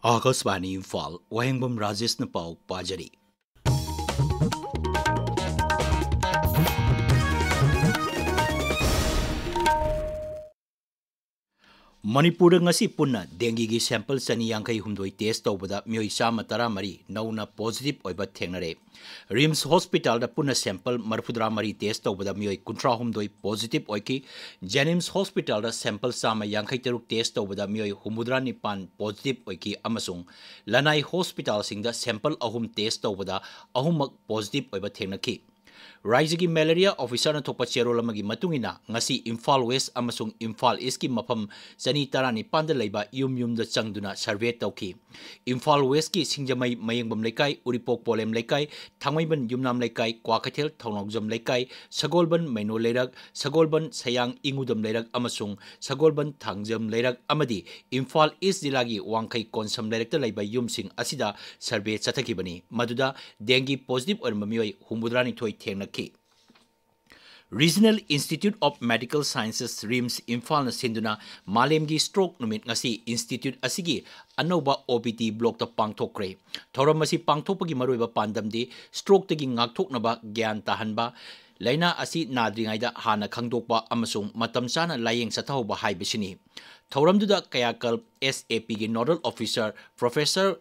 Akashvani Imphal वाहेंबम राजेशना pav पाजरी Manipur ngasi punna dengue gi sample sani yankai humdoi test tawbada mioi chama tara mari nauna positive oiba thengnare rims hospital da punna sample marfudra mari test tawbada mioi kuntra humdoi positive oiki jenims hospital da sample chama yankai teruk test tawbada mioi humudra nipan positive oiki amasung lanai hospital singda sample ahum test tawbada ahumak positive oiba thengnaki Raijagi malaria officer na thokpa cherol amagi matungina ngasi Imphal West amasung Imphal East ki mafam chani tarani panda leiba yum da changduna survey tawki Imphal West ki singjamai mayengbam leikai uripok polem leikai thangmaiban yumnam leikai kwakathel thongnokjam leikai sagolban maino leirak sagolban sayang ingudam leirak amasung sagolban thangjam leirak amadi Imphal East jilagi wangkai konsam leirakta leiba yumsing asida survey chathakibani maduda dengue positive orma mioi humbudrani thoi thengna Regional Institute of Medical Sciences RIMS Imphal na sinduna Malemgi Stroke Numit ngasi Institute asigi anoba OPT block ta pangthokre thoram asi pangthokpagi maroiba pandamdi stroke tagi ngakthoknaba gyan tahanba laina asi nadringaida hana khangdokpa amasung matam chana layeng sathauba haibisini thoramduda kayakal SAP gi nodal officer Professor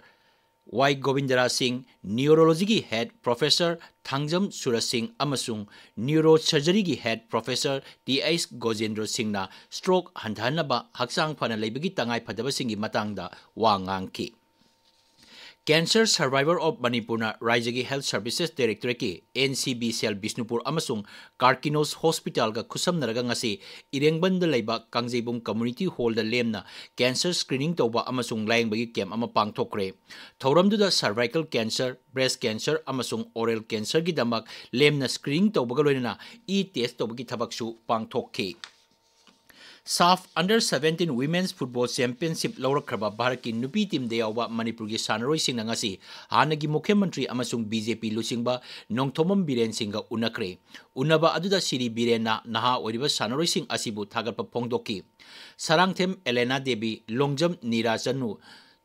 Y. Govindara Singh, Neurology ki Head Professor Thangjam Suraj Singh amasung Neurosurgery ki Head Professor T.S. Gojendra Singh na stroke handhanaba haksang phana leibagi tangai phadaba singi matangda wa ngangki. Cancer Survivor of Manipur Raijagi Health Services Directorate ki NCB Cell Bisnupur amasung Karkinos Hospital ga khusam naraga ngasi Irengbanda leiba Kangjebum Community Hall da lemna cancer screening tawba amasung layengbagi camp ama pangthokre thoramduda cervical cancer breast cancer amasung oral cancer gi damak lemna screening tawba ga loinana test tawba gi thabaksu pangthokki SAF Under-17 Women's Football Championship Laurakraba Bharat ki nupi team de yawa Manipur gi sanaroi sing ngasi hanagi Mukhyamantri amasung BJP lusingba Nongthomam Biren Singha unakre unaba aduda Siri Birenna naha oriba sanaroi sing asibu thagatpa phongdoki Sarangthem Elena Devi Longjam Nira Chanu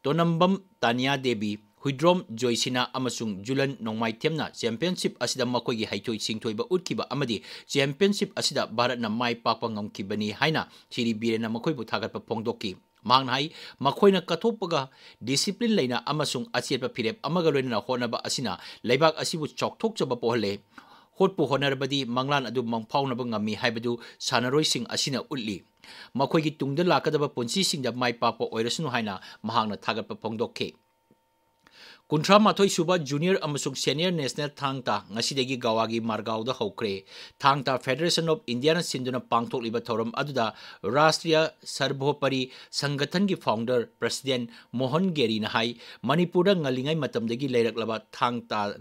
Tonambam Tanya Devi Huidrom Joysina amasung Julan Nongmai Temna Championship asida makoi gi haithoi singthoiba utkiba amadi Championship asida Bharat na mai pakpa ngamkibani haina Siri Birena makoi bu thagatpa phongdoki mangnai makoina kathopaga discipline leina amasung achilpa phirep amaga loina honaba asina leibak asibu chokthokchaba pohale hotpu honarbadi manglan adu mangphaunaba ngami haibadu sanaroi sing asina utli makoi gi tungda lakadaba ponsi singda mai pakpa oirasunu haina mahangna thagatpa phongdokke Kuntra Mathoi Suba Junior amasung Senior National Thangta ngasidegi Gawagi Margao da hokre Thangta Federation of India na sinduna pangthokliba thoram aduda Rashtriya Sarbhopari Sangathan gi founder President Mohan Geri na hai Manipur da ngalingai matamdagi leiraklaba Thangta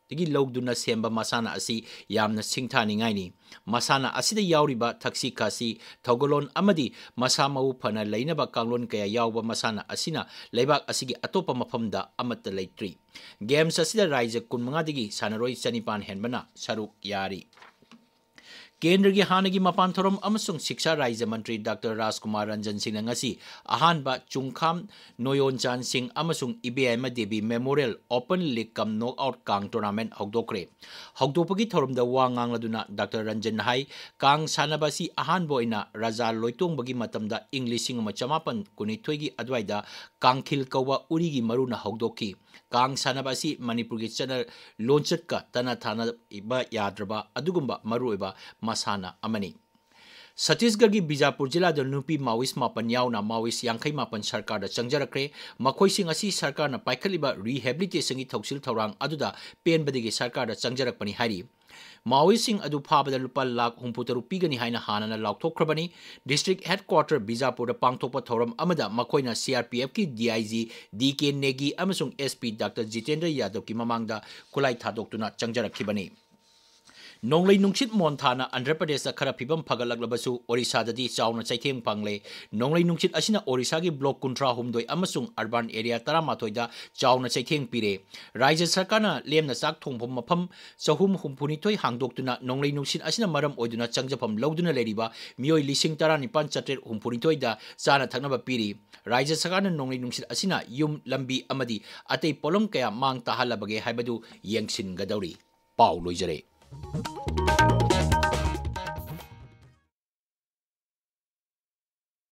tigi logduna semba masana asi yamna singthani ngai ni masana asida yauriba thaksi kasi thogolon amadi masa mau phana leinaba kanglon kaya yawba masana asina leibak asigi atopa mafamda amatta leitri games asida raija kunmanga digi sanaroi chanipan henbana saruk yari Kendra gi hanagi mapan thorom amasung Shiksha Raija Mantri Dr. Rajkumar Ranjan Singh ngasi ahanba Chungkham Noyonchan Singh amasung IBM Devi Memorial Open League Cum Knockout Kang Tournament hogdokre hogdopagi thorom da wa ngangladuna Dr. Ranjan hai Kang sanabasi ahanbo ina Raja Loitong bagi matamda English sing machamapan kunithoi gi adwaida Kangkhil kawa uri gi maruna hogdoki Kang sanabasi Manipur gi channel launchet ka tana thana iba yadraba adugumba maruiba masana amani Chhattisgarh gi Bijapur jila da nupi Maoist mapan yauna Maoist yankai mapan sarkar da changjarakre makoi sing asi sarkar na paikhaliba rehabilitation gi thoksil thorang aduda penbadigi sarkar da changjarakpani hari Maoist sing adu phabada lupa lakh 63 pigani haina hanana laukthokrabani district headquarter Bijapur da pangthokpa thoram amada makoina CRPF ki DIG DK Negi amasung SP Dr. Jitendra Yadav ki mamangda kulai thadoktuna changjarakibani Nonglai nungsit monthana Andhra Pradesh khara phibam phagalaklabasu Orissa dadi chauna chaitheng pangle nonglai nungsit asina Orissa gi block kuntra humdoi amasung urban area 13 da chauna chaitheng pire Rajya Sarkarna lemna chak thongphom mapham chahum humphunithoi hangdoktuna nonglai nungsit asina maram oiduna changjapam loduna leriba mioi lising 19 humphunithoi da chana thaknaba piri Rajya Sarkarna nonglai nungsit asina yum lambi amadi atei polom kaya mang tahalabage haibadu yengsin gadauri Pau loijare